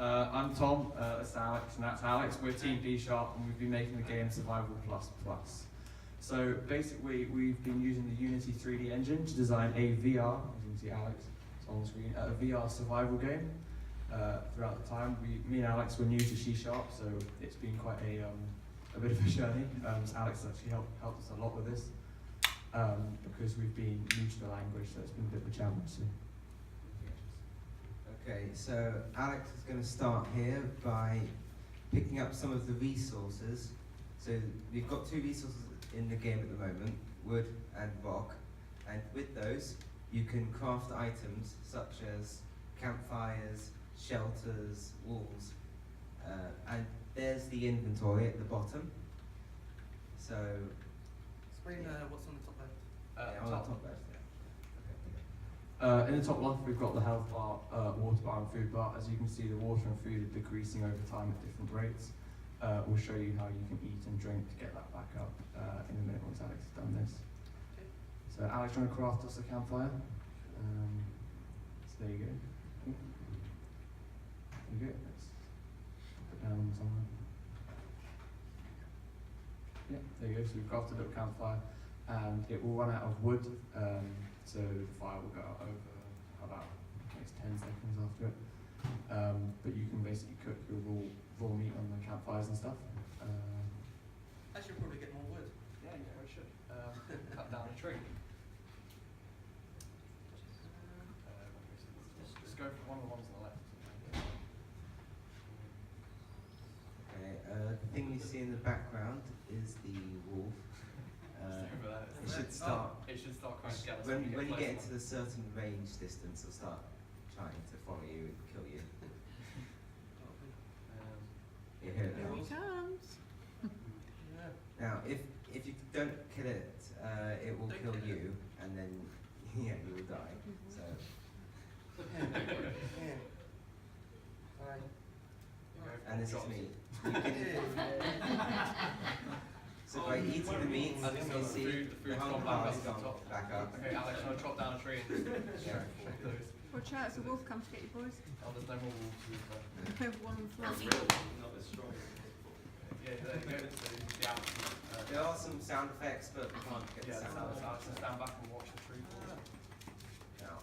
I'm Tom, that's Alex, and that's Alex. We're Team B Sharp, and we've been making the game Survival Plus Plus. So basically, we've been using the Unity 3D engine to design a VR, as you can see Alex, it's on the screen, a VR survival game. Throughout the time, me and Alex were new to C Sharp, so it's been quite a bit of a journey. So Alex actually helped us a lot with this, because we've been new to the language, so it's been a bit of a challenge. So. Okay, so Alex is going to start here by picking up some of the resources. So we've got 2 resources in the game at the moment, wood and rock, and with those you can craft items such as campfires, shelters, walls, and there's the inventory at the bottom. So explain what's on the top left. on the top left. In the top left, we've got the health bar, water bar, and food bar. As you can see, the water and food are decreasing over time at different rates. We'll show you how you can eat and drink to get that back up in a minute once Alex has done this. Okay. So Alex, trying to craft us a campfire. So there you go. There you go. Let's put it down somewhere. Yeah, there you go. So we've crafted a little campfire, and it will run out of wood. So the fire will go out over about 10 seconds after it. But you can basically cook your raw meat on the campfires and stuff. I should probably get more wood. Yeah, I should. Cut down a tree. Just go for one of the ones on the left. Okay, the thing you see in the background is the wolf. It should start. It should start quite skeleton. When you get into a certain range distance, it'll start trying to follow you and kill you. You hear it Here now. he comes. Now, if you don't kill it, it will kill you, and then yeah, you will die. So and this is me. So by eating the meat, you can see the health bar's gone back up. Okay, Alex, I'm going to chop down a tree and Yeah. those. Watch out, it's a wolf come to get you, boys. Oh, there's no more wolves. We have one on the floor. Not as strong. Yeah, there you go. So you can see Alex. There are some sound effects, but we can't get the Yeah, sound Alex, effects. just stand back and watch the tree fall. Now,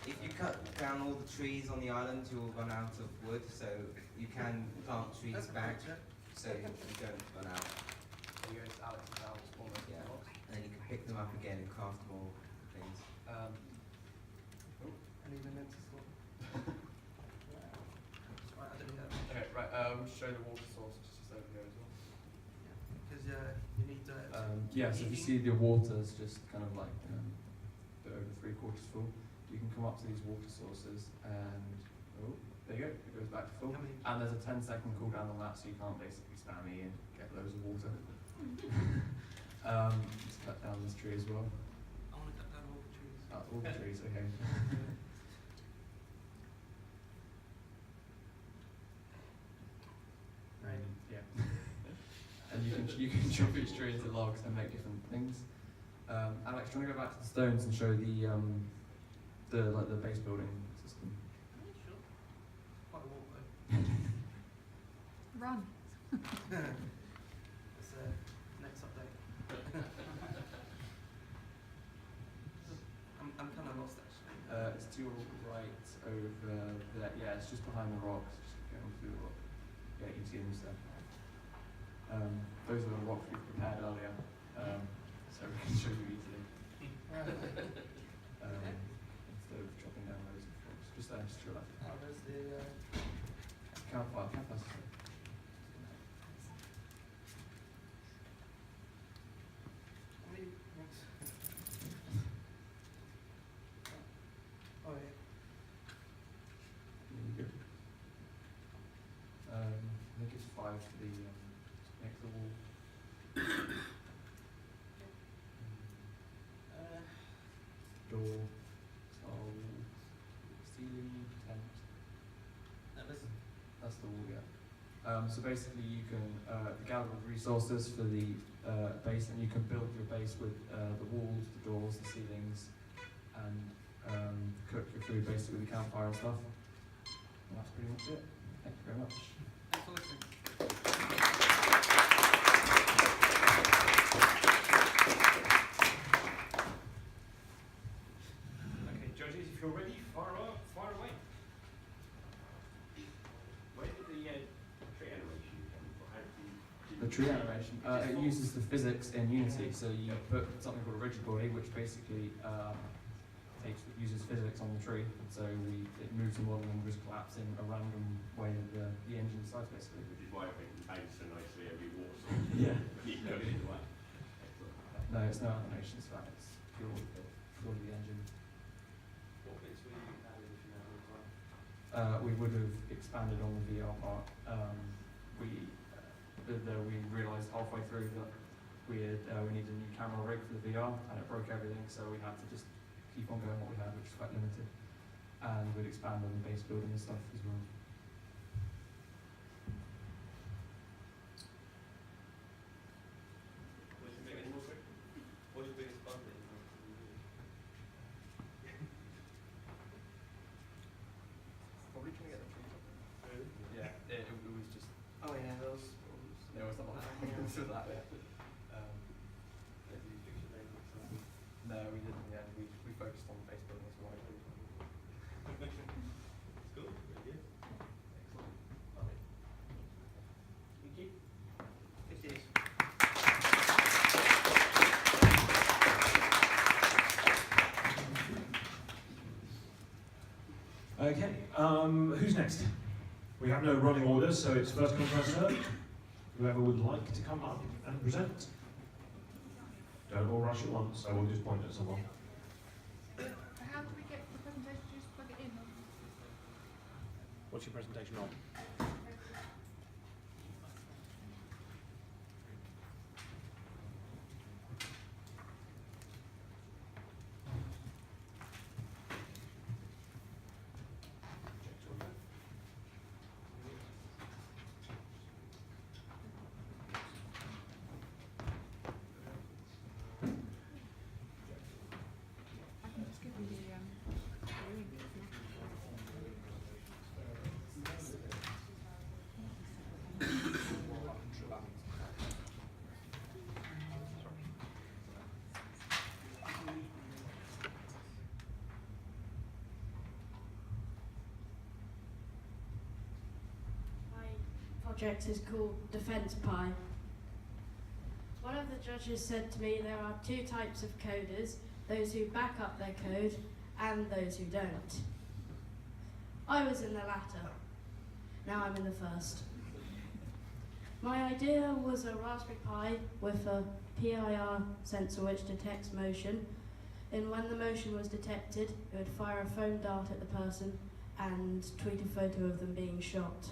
if you cut down all the trees on the island, you will run out of wood, so you can plant trees back, so you don't run out. There you go, Alex is now almost Yeah. blocked. And then you can pick them up again and craft more things. And even then to swap. Right, I don't need that. Okay, right, we'll show the water source, which is just over here as well. Because you need to. Yeah, so if you see the water's just kind of like a bit over 3/4 full, you can come up to these water sources and, oh, there you go, it goes back to full. How many? And there's a 10-second cooldown on that, so you can't basically spam E and get loads of water. Just cut down this tree as well. I want to cut down all the trees. All the trees, okay. Yeah. And you can chop each tree into logs and make different things. Alex, do you want to go back to the stones and show the base building system? Sure. Quite a walk though. Run. That's next update. I'm kind of lost actually. It's to your right over there. Yeah, it's just behind the rocks. Just going through the rock. Yeah, you can see them there. Those are the rocks we prepared earlier, so we can show you easily. Instead of chopping down loads of rocks. Just there, just to your left. Oh, there's the. Campfire. How many rocks? Oh yeah. There you go. I think it's 5 for the next to the wall. Door, towel, ceiling, tent. That's the wall, yeah. So basically you can gather resources for the base, and you can build your base with the walls, the doors, the ceilings, and cook your food basically with the campfire and stuff. And that's pretty much it. Thank you very much. Thanks for listening. Okay, judges, if you're ready, fire away. Where did the tree animation come from? How did you The tree animation, it uses the physics in Unity. So you put something called a rigid body, which basically uses physics on the tree. So it moves the model and just collapses in a random way that the engine decides, basically. Which is why I think it bounces so nicely every walk. Yeah. You go either way. Excellent. No, it's no animation, it's flat. It's purely the engine. What bits were you added if you had more time? We would have expanded on the VR part. We realised halfway through that we needed a new camera rig for the VR, and it broke everything, so we had to just keep on going what we had, which is quite limited. And we'd expand on the base building and stuff as well. What's your biggest bug? What's your biggest bug that you Probably trying to get the trees up. Yeah, it was just, Oh yeah, those. there was not so that bit. Did you fix your name or something? No, we didn't, yeah, we focused on base building as well. It's cool, very good. Excellent. Lovely. Thank you. It is. Okay, who's next? We have no running orders, so it's first come, first served. Whoever would like to come up and present. Don't all rush at once, I will just point at someone. How do we get the presentation? Just plug it in. What's your presentation on? I can just give you the link. if you want. My project is called Defense Pie. One of the judges said to me there are two types of coders, those who back up their code and those who don't. I was in the latter. Now I'm in the first. My idea was a Raspberry Pi with a PIR sensor which detects motion, and when the motion was detected, it would fire a foam dart at the person and tweet a photo of them being shot.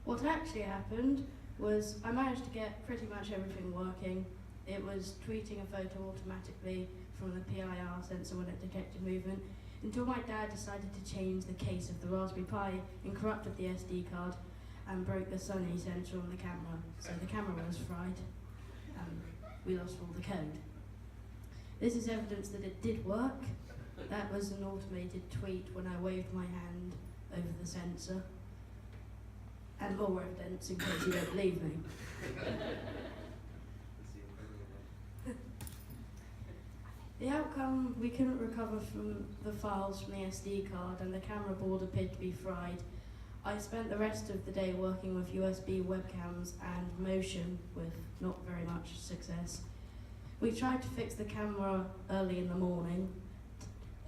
What actually happened was I managed to get pretty much everything working. It was tweeting a photo automatically from the PIR sensor when it detected movement, until my dad decided to change the case of the Raspberry Pi and corrupted the SD card and broke the Sony sensor on the camera. So the camera was fried and we lost all the code. This is evidence that it did work. That was an automated tweet when I waved my hand over the sensor. And more evidence in case you don't believe me. The outcome, we couldn't recover from the files from the SD card and the camera board appeared to be fried. I spent the rest of the day working with USB webcams and motion with not very much success. We tried to fix the camera early in the morning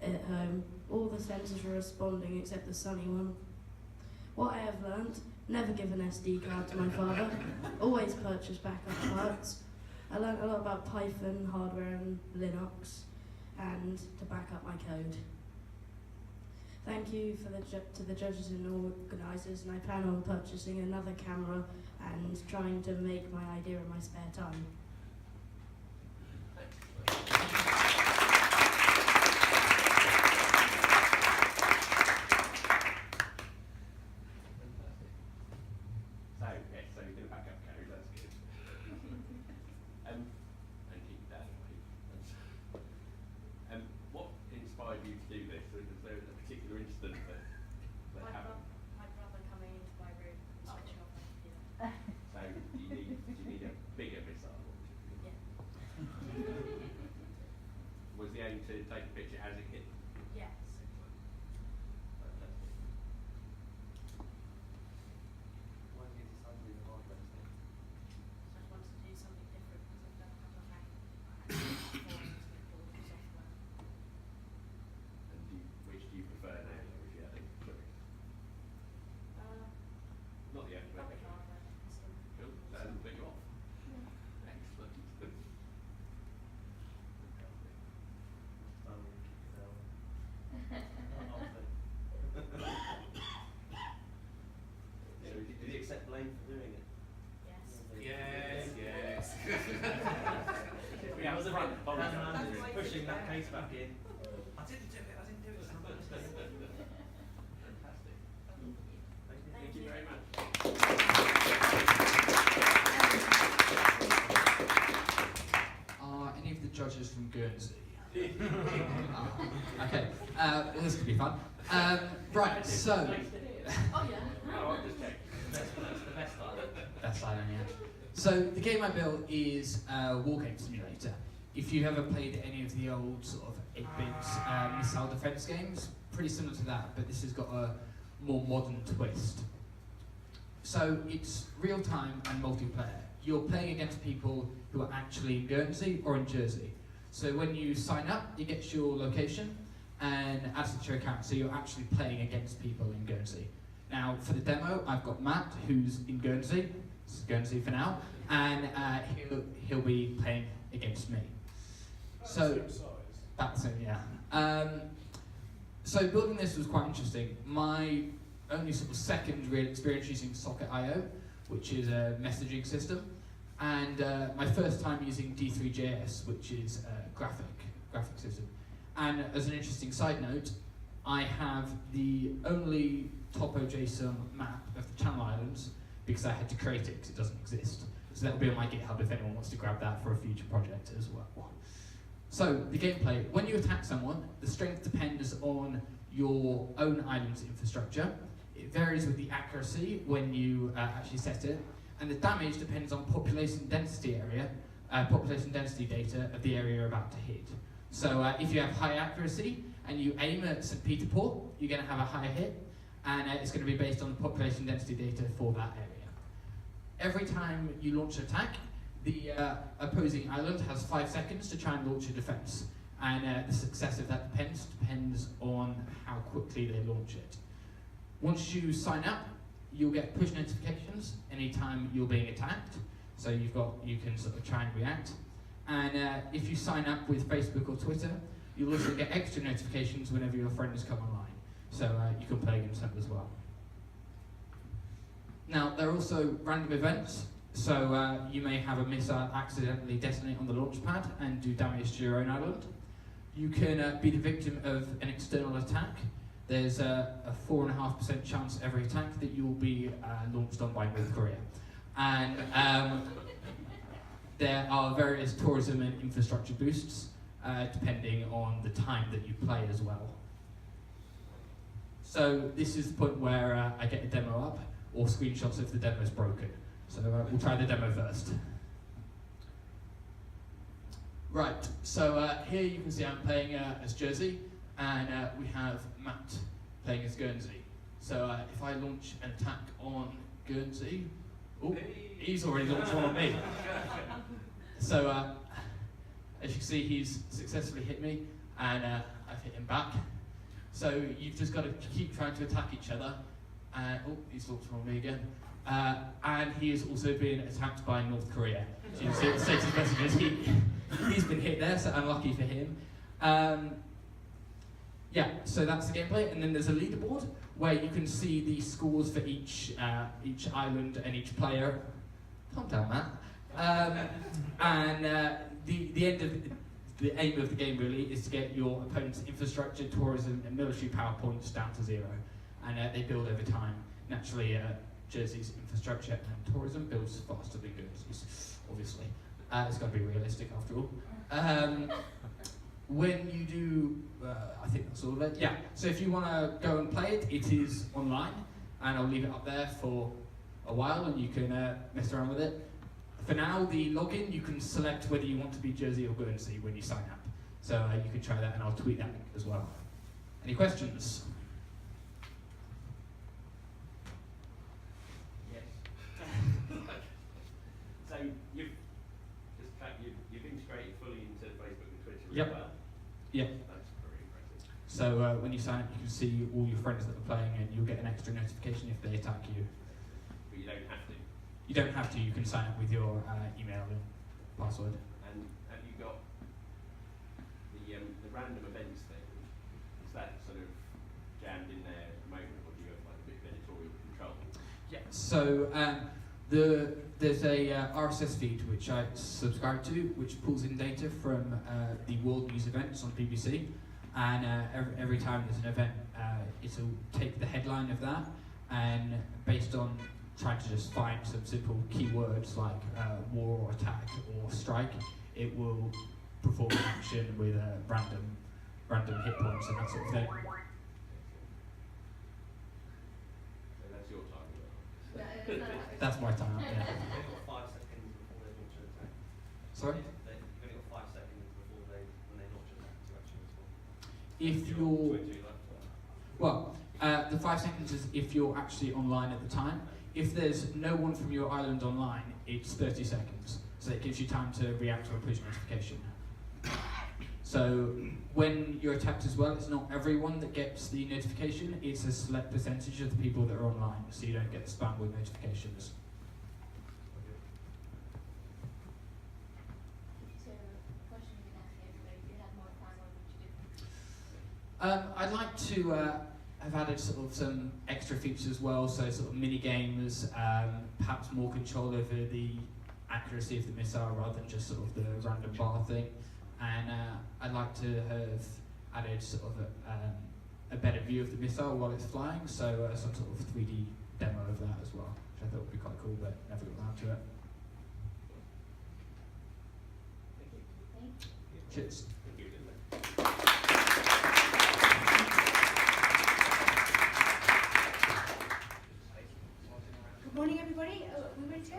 at home. All the sensors were responding except the Sony one. What I have learned, never give an SD card to my father, always purchase backup parts. I learned a lot about Python, hardware and Linux, and to back up my code. Thank you to the judges and organisers, and I plan on purchasing another camera and trying to make my idea in my spare time. So, yes, so you're going to back up code, that's good. And keep that in mind. What inspired you to do this? Is there a particular incident that happened? My brother coming into my room, switching off my computer. So you need a bigger missile launcher. Yeah. Was the aim to take a picture as it hit? Yes. Fantastic. Why did you decide to do the hardware thing? So I just wanted to do something different because I've done a couple of software. And which do you prefer now, if you had a choice? Not the only way. Probably hardware. Cool. That hasn't put you off. Excellent. Fantastic. So did he accept blame for doing it? Yes. Yes. We have front Hand-handed pushing that case back in. I didn't do it. Fantastic. Thank Thank you very much. Are any of the judges from Guernsey? Okay, well, this could be fun. Right, so. Oh yeah. Oh, I'll just check. That's the best island. Best island, yeah. So the game I built is a war game simulator. If you've ever played any of the old sort of 8-bit missile defense games, pretty similar to that, but this has got a more modern twist. So it's real time and multiplayer. You're playing against people who are actually in Guernsey or in Jersey. So when you sign up, it gets your location and adds it to your account. So you're actually playing against people in Guernsey. Now for the demo, I've got Matt, who's in Guernsey. This is Guernsey for now, and he'll be playing against me. So that's it, yeah. So building this was quite interesting. My only sort of second real experience using Socket.io, which is a messaging system, and my first time using D3JS, which is a graphic system. And as an interesting side note, I have the only topo.json map of the Channel Islands because I had to create it because it doesn't exist. So that'll be on my GitHub if anyone wants to grab that for a future project as well. So the gameplay, when you attack someone, the strength depends on your own island's infrastructure. It varies with the accuracy when you actually set it, and the damage depends on population density data of the area you're about to hit. So if you have high accuracy and you aim at St. Peter Port, you're going to have a higher hit, and it's going to be based on the population density data for that area. Every time you launch an attack, the opposing island has 5 seconds to try and launch a defense, and the success of that depends on how quickly they launch it. Once you sign up, you'll get push notifications anytime you're being attacked, so you can sort of try and react. And if you sign up with Facebook or Twitter, you'll also get extra notifications whenever your friends come online, so you can play against them as well. Now, there are also random events, so you may have a missile accidentally detonate on the launch pad and do damage to your own island. You can be the victim of an external attack. There's a 4.5% chance every attack that you'll be launched on by North Korea. And there are various tourism and infrastructure boosts depending on the time that you play as well. So this is the point where I get a demo up, or screenshots if the demo is broken. So we'll try the demo first. Right, so here you can see I'm playing as Jersey, and we have Matt playing as Guernsey. So if I launch an attack on Guernsey, oh, he's already launched one on me. So as you can see, he's successfully hit me, and I've hit him back. So you've just got to keep trying to attack each other. Oh, he's launched one on me again. And he is also being attacked by North Korea. So you can see the status messages. He's been hit there, so unlucky for him. Yeah, so that's the gameplay, and then there's a leaderboard where you can see the scores for each island and each player. Calm down, Matt. And the aim of the game really is to get your opponent's infrastructure, tourism, and military power points down to 0, and they build over time. Naturally, Jersey's infrastructure and tourism builds faster than Guernsey's, obviously. It's got to be realistic after all. when you do, I think that's all of it. Yeah. So if you want to go and play it, it is online, and I'll leave it up there for a while, and you can mess around with it. For now, the login, you can select whether you want to be Jersey or Guernsey when you sign up. So you can try that, and I'll tweet that link as well. Any questions? Yes. So you've integrated fully into Facebook and Twitter Yep. as well. Yep. That's very impressive. So when you sign up, you can see all your friends that are playing, and you'll get an extra notification if they attack you. But you don't have to. You don't have to. You can sign up with your email and password. And have you got the random events thing? Is that sort of jammed in there at the moment, or do you have like a bit of editorial control? Yeah. So there's a RSS feed which I subscribe to, which pulls in data from the world news events on BBC, and every time there's an event, it'll take the headline of that, and based on trying to just find some simple keywords like war or attack or strike, it will perform an action with random hit points and that sort of thing. So that's your target. That's my time. Yeah. They've got 5 seconds before they launch an attack. Sorry. They've only got 5 seconds before when they launch an attack to actually respond. If you're well, the 5 seconds is if you're actually online at the time. If there's no one from your island online, it's 30 seconds. So it gives you time to react to a push notification. So when you're attacked as well, it's not everyone that gets the notification, it's a select percentage of the people that are online, so you don't get spam with notifications. So, question you can ask everybody, if you had more time, what would you do? I'd like to have added sort of some extra features as well, so sort of mini games, perhaps more control over the accuracy of the missile rather than just sort of the random bar thing. And I'd like to have added sort of a better view of the missile while it's flying, so some sort of 3D demo of that as well, which I thought would be quite cool, but never got around to it. Cheers. Good morning, everybody. We ready to go?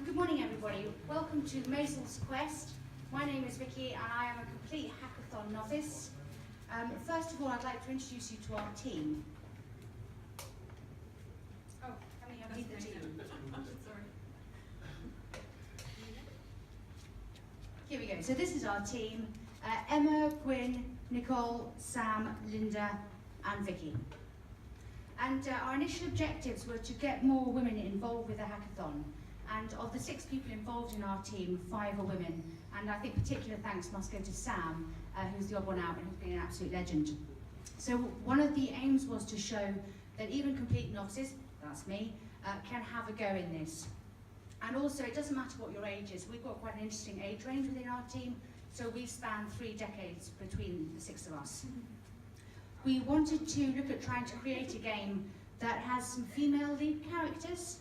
Good morning, everybody. Welcome to Mason's Quest. My name is Vicky, and I am a complete hackathon novice. First of all, I'd like to introduce you to our team. Oh, how many of you the team? Sorry. Here we go. So this is our team. Emma, Gwyn, Nicole, Sam, Linda, and Vicky. And our initial objectives were to get more women involved with the hackathon. And of the 6 people involved in our team, 5 are women. And I think particular thanks must go to Sam, who's the odd one out and who's been an absolute legend. So one of the aims was to show that even complete novices, that's me, can have a go in this. And also, it doesn't matter what your age is. We've got quite an interesting age range within our team. So we span 3 decades between the 6 of us. We wanted to look at trying to create a game that has some female lead characters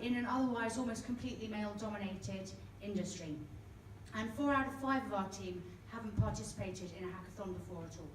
in an otherwise almost completely male-dominated industry. And 4 out of 5 of our team haven't participated in a hackathon before at all.